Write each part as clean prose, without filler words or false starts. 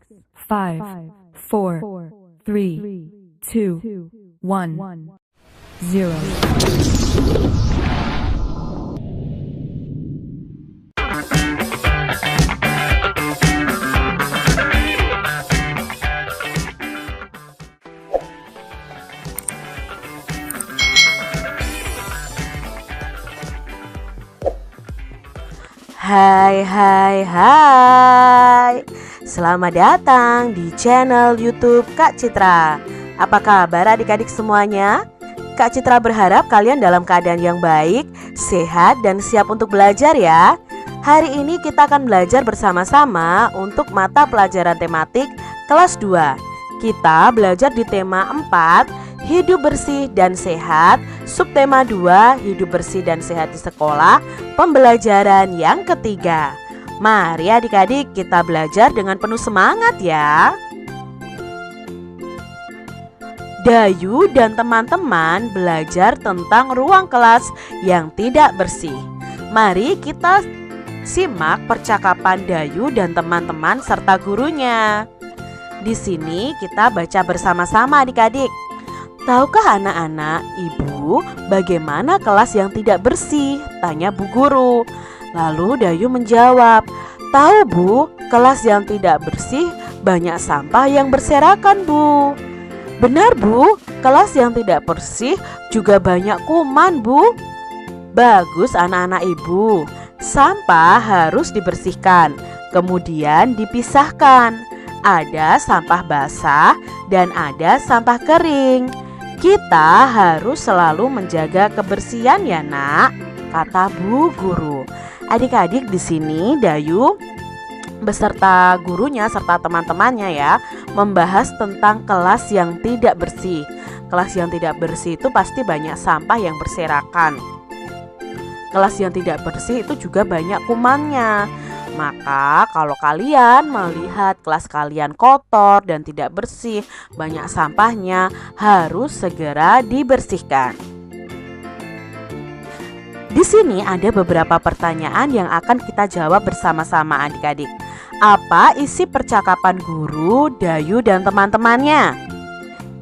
5, 4, 3, 2, 1, 0. Hai. Selamat datang di channel YouTube Kak Citra. Apa kabar adik-adik semuanya? Kak Citra berharap kalian dalam keadaan yang baik, sehat, dan siap untuk belajar ya. Hari ini kita akan belajar bersama-sama untuk mata pelajaran tematik kelas 2. Kita belajar di tema 4, hidup bersih dan sehat. Subtema 2, hidup bersih dan sehat di sekolah, pembelajaran yang ketiga. Mari adik-adik kita belajar dengan penuh semangat ya. Dayu dan teman-teman belajar tentang ruang kelas yang tidak bersih. Mari kita simak percakapan Dayu dan teman-teman serta gurunya. Di sini kita baca bersama-sama adik-adik. Tahukah anak-anak, Ibu, bagaimana kelas yang tidak bersih? Tanya Bu Guru. Lalu Dayu menjawab, tahu Bu, kelas yang tidak bersih banyak sampah yang berserakan Bu. Benar Bu, kelas yang tidak bersih juga banyak kuman Bu. Bagus anak-anak Ibu, sampah harus dibersihkan, kemudian dipisahkan. Ada sampah basah dan ada sampah kering. Kita harus selalu menjaga kebersihan ya nak, kata Bu Guru. Adik-adik di sini Dayu beserta gurunya serta teman-temannya ya membahas tentang kelas yang tidak bersih. Kelas yang tidak bersih itu pasti banyak sampah yang berserakan. Kelas yang tidak bersih itu juga banyak kumannya. Maka kalau kalian melihat kelas kalian kotor dan tidak bersih, banyak sampahnya, harus segera dibersihkan. Di sini ada beberapa pertanyaan yang akan kita jawab bersama-sama adik-adik. Apa isi percakapan guru, Dayu dan teman-temannya?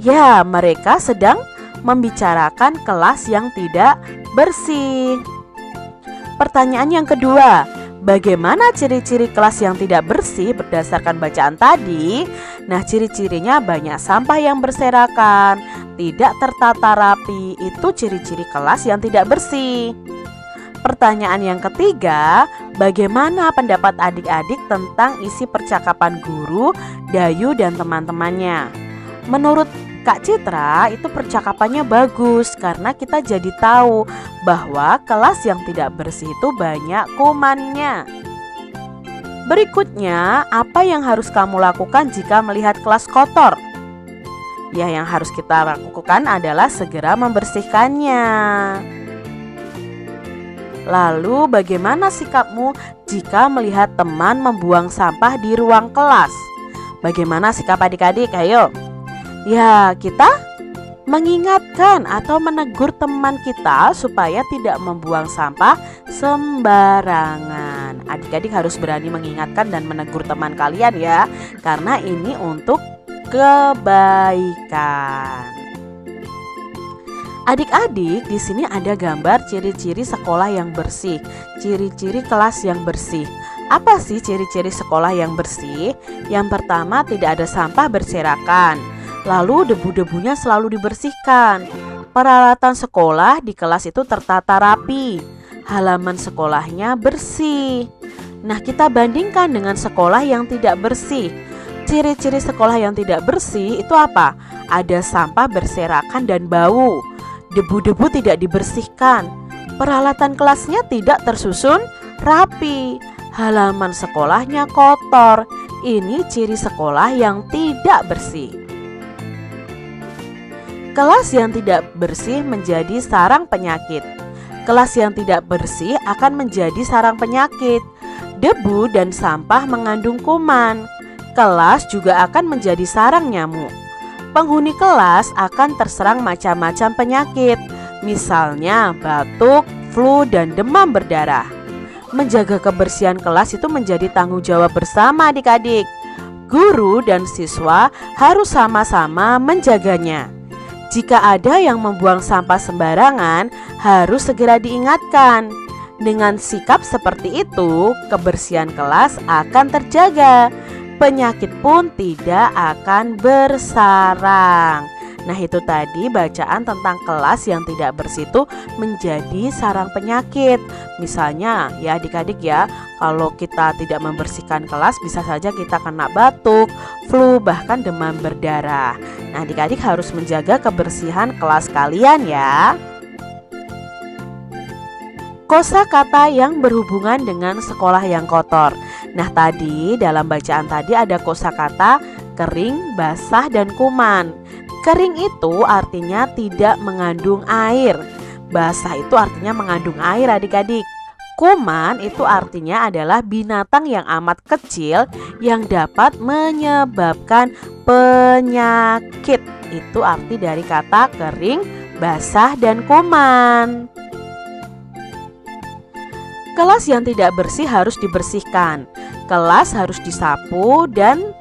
Ya, mereka sedang membicarakan kelas yang tidak bersih. Pertanyaan yang kedua, bagaimana ciri-ciri kelas yang tidak bersih berdasarkan bacaan tadi? Nah, ciri-cirinya banyak sampah yang berserakan, tidak tertata rapi, itu ciri-ciri kelas yang tidak bersih. Pertanyaan yang ketiga, bagaimana pendapat adik-adik tentang isi percakapan guru, Dayu dan teman-temannya? Menurut Kak Citra itu percakapannya bagus karena kita jadi tahu bahwa kelas yang tidak bersih itu banyak kumannya. Berikutnya, apa yang harus kamu lakukan jika melihat kelas kotor? Ya, yang harus kita lakukan adalah segera membersihkannya. Lalu bagaimana sikapmu jika melihat teman membuang sampah di ruang kelas? Bagaimana sikap adik-adik? Ayo. Ya, kita mengingatkan atau menegur teman kita supaya tidak membuang sampah sembarangan. Adik-adik harus berani mengingatkan dan menegur teman kalian ya, karena ini untuk kebaikan. Adik-adik, di sini ada gambar ciri-ciri sekolah yang bersih, ciri-ciri kelas yang bersih. Apa sih ciri-ciri sekolah yang bersih? Yang pertama, tidak ada sampah berserakan. Lalu debu-debunya selalu dibersihkan. Peralatan sekolah di kelas itu tertata rapi. Halaman sekolahnya bersih. Nah, kita bandingkan dengan sekolah yang tidak bersih. Ciri-ciri sekolah yang tidak bersih itu apa? Ada sampah berserakan dan bau. Debu-debu tidak dibersihkan. Peralatan kelasnya tidak tersusun rapi. Halaman sekolahnya kotor. Ini ciri sekolah yang tidak bersih. Kelas yang tidak bersih menjadi sarang penyakit. Kelas yang tidak bersih akan menjadi sarang penyakit. Debu dan sampah mengandung kuman. Kelas juga akan menjadi sarang nyamuk. Penghuni kelas akan terserang macam-macam penyakit, misalnya batuk, flu, dan demam berdarah. Menjaga kebersihan kelas itu menjadi tanggung jawab bersama adik-adik. Guru dan siswa harus sama-sama menjaganya. Jika ada yang membuang sampah sembarangan, harus segera diingatkan. Dengan sikap seperti itu, kebersihan kelas akan terjaga. Penyakit pun tidak akan bersarang. Nah, itu tadi bacaan tentang kelas yang tidak bersih itu menjadi sarang penyakit. Misalnya ya adik-adik ya, kalau kita tidak membersihkan kelas bisa saja kita kena batuk, flu, bahkan demam berdarah. Nah, adik-adik harus menjaga kebersihan kelas kalian ya. Kosakata yang berhubungan dengan sekolah yang kotor. Nah, tadi dalam bacaan tadi ada kosakata kering, basah, dan kuman. Kering itu artinya tidak mengandung air. Basah itu artinya mengandung air adik-adik. Kuman itu artinya adalah binatang yang amat kecil yang dapat menyebabkan penyakit. Itu arti dari kata kering, basah, dan kuman. Kelas yang tidak bersih harus dibersihkan. Kelas harus disapu dan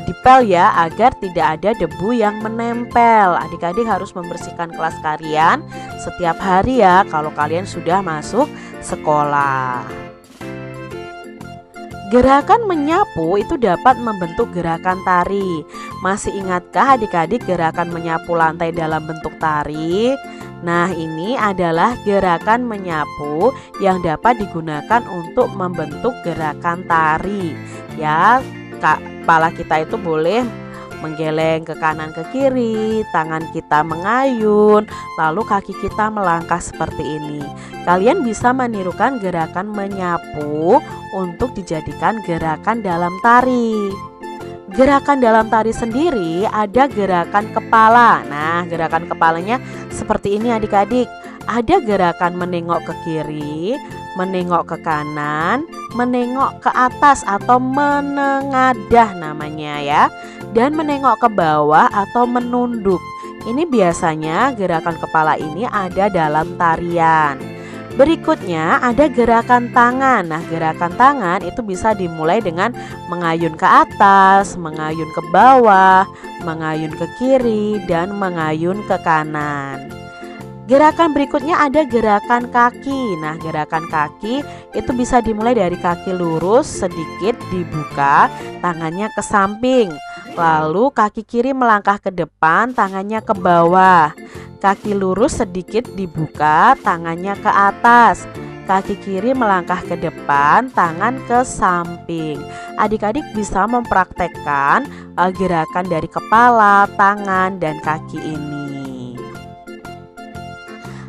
dipel ya, agar tidak ada debu yang menempel. Adik-adik harus membersihkan kelas kalian setiap hari ya kalau kalian sudah masuk sekolah. Gerakan menyapu itu dapat membentuk gerakan tari. Masih ingatkah adik-adik gerakan menyapu lantai dalam bentuk tari? Nah, ini adalah gerakan menyapu yang dapat digunakan untuk membentuk gerakan tari. Ya, kepala kita itu boleh menggeleng ke kanan ke kiri, tangan kita mengayun, lalu kaki kita melangkah seperti ini. Kalian bisa menirukan gerakan menyapu untuk dijadikan gerakan dalam tari. Gerakan dalam tari sendiri ada gerakan kepala. Nah, gerakan kepalanya seperti ini adik-adik. Ada gerakan menengok ke kiri, menengok ke kanan, menengok ke atas atau menengadah namanya ya, dan menengok ke bawah atau menunduk. Ini biasanya gerakan kepala ini ada dalam tarian. Berikutnya ada gerakan tangan. Nah, gerakan tangan itu bisa dimulai dengan mengayun ke atas, mengayun ke bawah, mengayun ke kiri, dan mengayun ke kanan. Gerakan berikutnya ada gerakan kaki. Nah, gerakan kaki itu bisa dimulai dari kaki lurus sedikit dibuka, tangannya ke samping. Lalu kaki kiri melangkah ke depan, tangannya ke bawah. Kaki lurus sedikit dibuka, tangannya ke atas. Kaki kiri melangkah ke depan, tangan ke samping. Adik-adik bisa mempraktekkan gerakan dari kepala, tangan, dan kaki ini.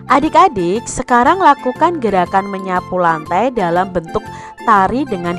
Adik-adik, sekarang lakukan gerakan menyapu lantai dalam bentuk tari dengan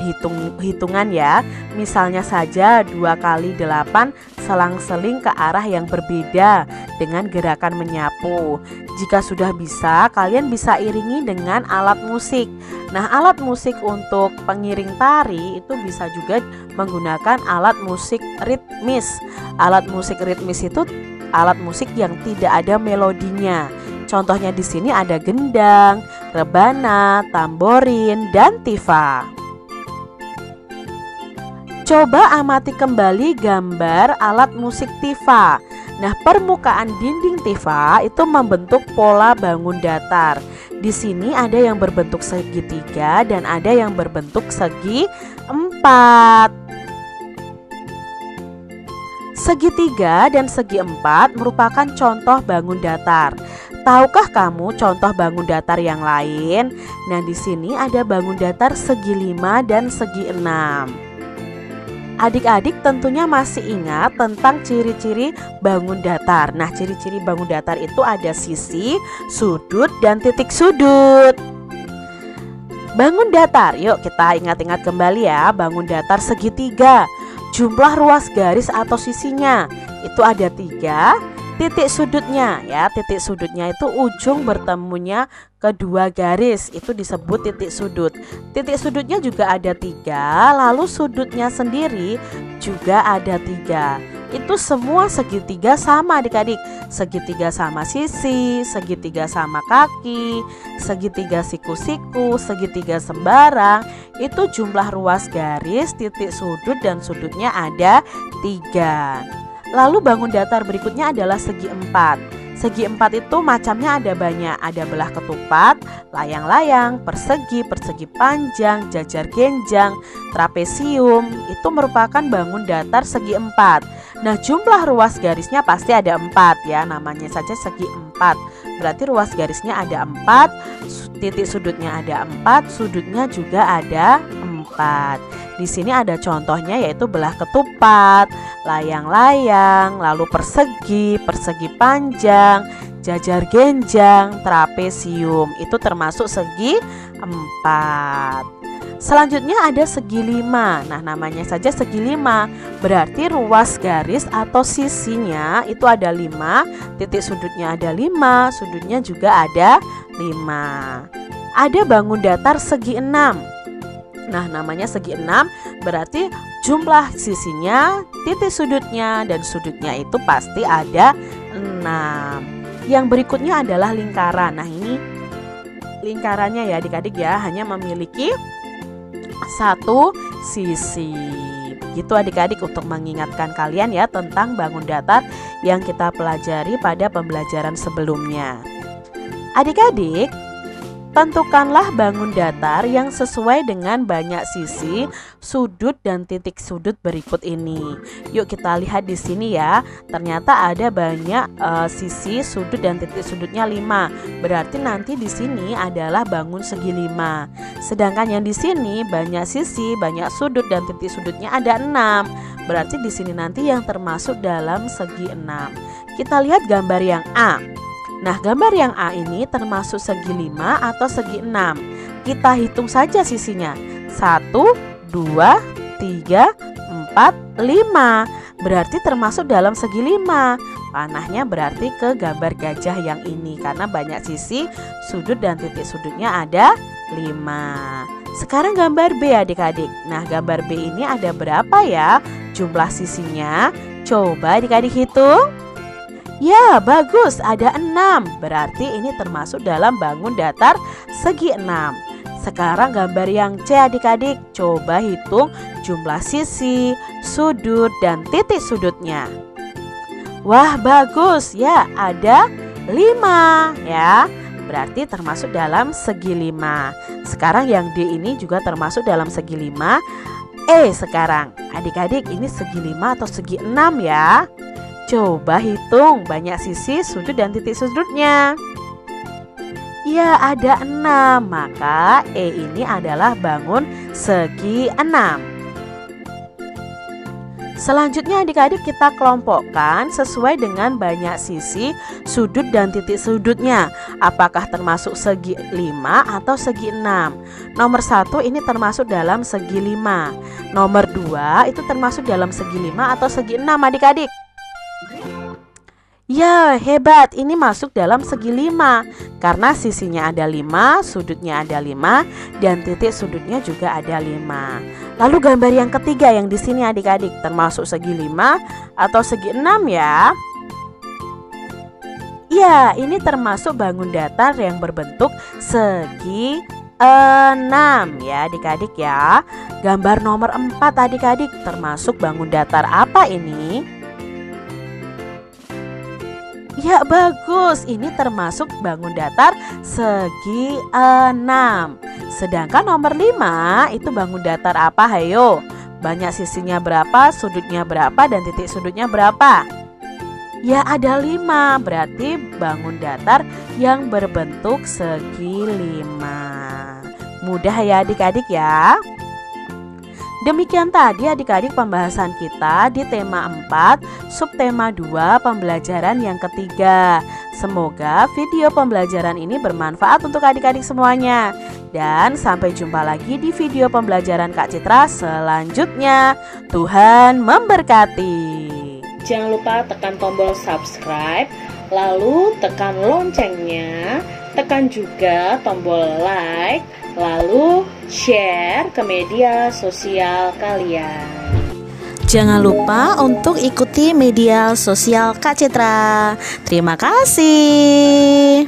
hitungan ya. Misalnya saja 2 kali 8 selang-seling ke arah yang berbeda dengan gerakan menyapu. Jika sudah bisa, kalian bisa iringi dengan alat musik. Nah, alat musik untuk pengiring tari itu bisa juga menggunakan alat musik ritmis. Alat musik ritmis itu alat musik yang tidak ada melodinya. Contohnya di sini ada gendang, rebana, tamborin, dan tifa. Coba amati kembali gambar alat musik tifa. Nah, permukaan dinding tifa itu membentuk pola bangun datar. Di sini ada yang berbentuk segitiga dan ada yang berbentuk segi 4. Segitiga dan segi 4 merupakan contoh bangun datar. Tahukah kamu contoh bangun datar yang lain? Nah, di sini ada bangun datar segi 5 dan segi 6. Adik-adik tentunya masih ingat tentang ciri-ciri bangun datar. Nah, ciri-ciri bangun datar itu ada sisi, sudut, dan titik sudut. Bangun datar, yuk kita ingat-ingat kembali ya. Bangun datar segitiga. Jumlah ruas garis atau sisinya itu ada 3. Titik sudutnya ya, titik sudutnya itu ujung bertemunya kedua garis, itu disebut titik sudut. Titik sudutnya juga ada 3, lalu sudutnya sendiri juga ada 3. itu semua segitiga sama adik-adik. Segitiga sama sisi, segitiga sama kaki, segitiga siku-siku, segitiga sembarang. Itu jumlah ruas garis, titik sudut dan sudutnya ada 3. Lalu bangun datar berikutnya adalah segi 4. Segi 4 itu macamnya ada banyak, ada belah ketupat, layang-layang, persegi, persegi panjang, jajar genjang, trapesium. Itu merupakan bangun datar segi 4. Nah, jumlah ruas garisnya pasti ada 4 ya, namanya saja segi 4. Berarti ruas garisnya ada 4, titik sudutnya ada 4, sudutnya juga ada 4. Di sini ada contohnya yaitu belah ketupat, layang-layang, lalu persegi, persegi panjang, jajar genjang, trapesium. Itu termasuk segi 4. Selanjutnya ada segi 5. Nah, namanya saja segi 5. Berarti ruas garis atau sisinya itu ada 5, titik sudutnya ada 5, sudutnya juga ada 5. Ada bangun datar segi 6. Nah, namanya segi 6 berarti jumlah sisinya, titik sudutnya, dan sudutnya itu pasti ada 6. Yang berikutnya adalah lingkaran. Nah, ini lingkarannya ya adik-adik ya, hanya memiliki satu sisi. Begitu adik-adik untuk mengingatkan kalian ya tentang bangun datar yang kita pelajari pada pembelajaran sebelumnya. Adik-adik, tentukanlah bangun datar yang sesuai dengan banyak sisi, sudut dan titik sudut berikut ini. Yuk kita lihat di sini ya. Ternyata ada banyak sisi, sudut dan titik sudutnya 5. Berarti nanti di sini adalah bangun segi 5. Sedangkan yang di sini banyak sisi, banyak sudut dan titik sudutnya ada 6. Berarti di sini nanti yang termasuk dalam segi 6. Kita lihat gambar yang A. Nah, gambar yang A ini termasuk segi 5 atau segi 6. Kita hitung saja sisinya. 1, 2, 3, 4, 5. Berarti termasuk dalam segi 5. Panahnya berarti ke gambar gajah yang ini karena banyak sisi, sudut dan titik sudutnya ada 5. Sekarang gambar B adik-adik. Nah, gambar B ini ada berapa ya jumlah sisinya? Coba adik-adik hitung. Ya, bagus, ada 6. Berarti ini termasuk dalam bangun datar segi 6. Sekarang gambar yang C adik-adik. Coba hitung jumlah sisi, sudut, dan titik sudutnya. Wah, bagus ya, ada 5 ya. Berarti termasuk dalam segi 5. Sekarang yang D ini juga termasuk dalam segi 5. Sekarang adik-adik, ini segi 5 atau segi 6 ya? Coba hitung banyak sisi, sudut, dan titik sudutnya. Ya, ada 6. Maka E ini adalah bangun segi 6. Selanjutnya adik-adik kita kelompokkan sesuai dengan banyak sisi, sudut, dan titik sudutnya. Apakah termasuk segi 5 atau segi 6? Nomor 1 ini termasuk dalam segi 5. Nomor 2 itu termasuk dalam segi 5 atau segi 6 adik-adik. Ya, hebat, ini masuk dalam segi 5 karena sisinya ada 5, sudutnya ada 5, dan titik sudutnya juga ada 5. Lalu gambar yang ketiga yang di sini adik-adik termasuk segi 5 atau segi 6 ya? Ya, ini termasuk bangun datar yang berbentuk segi 6 ya adik-adik ya. Gambar nomor 4 adik-adik termasuk bangun datar apa ini? Ya, bagus, ini termasuk bangun datar segi 6. Sedangkan nomor 5 itu bangun datar apa? Hayo, banyak sisinya berapa, sudutnya berapa, dan titik sudutnya berapa? Ya, ada 5. Berarti bangun datar yang berbentuk segi 5. Mudah ya adik-adik ya. Demikian tadi adik-adik pembahasan kita di tema 4, subtema 2, pembelajaran yang ketiga. Semoga video pembelajaran ini bermanfaat untuk adik-adik semuanya. Dan sampai jumpa lagi di video pembelajaran Kak Citra selanjutnya. Tuhan memberkati. Jangan lupa tekan tombol subscribe, lalu tekan loncengnya, tekan juga tombol like, lalu share ke media sosial kalian. Jangan lupa untuk ikuti media sosial Kak Citra. Terima kasih.